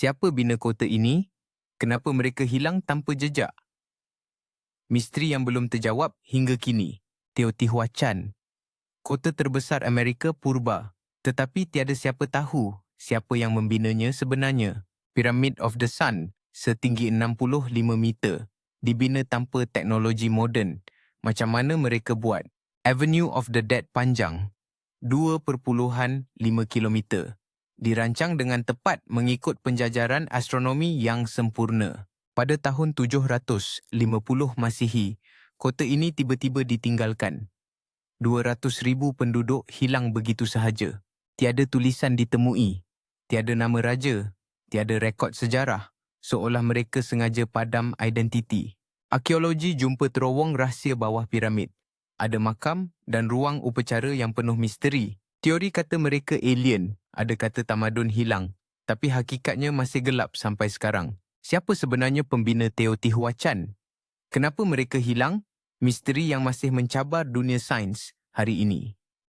Siapa bina kota ini? Kenapa mereka hilang tanpa jejak? Misteri yang belum terjawab hingga kini. Teotihuacan, kota terbesar Amerika purba. Tetapi tiada siapa tahu siapa yang membinanya sebenarnya. Pyramid of the Sun, setinggi 65 meter, dibina tanpa teknologi moden. Macam mana mereka buat? Avenue of the Dead panjang, 2.5 kilometer. Dirancang dengan tepat mengikut penjajaran astronomi yang sempurna. Pada tahun 750 Masihi, kota ini tiba-tiba ditinggalkan. 200,000 penduduk hilang begitu sahaja. Tiada tulisan ditemui. Tiada nama raja. Tiada rekod sejarah. Seolah mereka sengaja padam identiti. Arkeologi jumpa terowong rahsia bawah piramid. Ada makam dan ruang upacara yang penuh misteri. Teori kata mereka alien, ada kata tamadun hilang. Tapi hakikatnya masih gelap sampai sekarang. Siapa sebenarnya pembina Teotihuacan? Kenapa mereka hilang? Misteri yang masih mencabar dunia sains hari ini.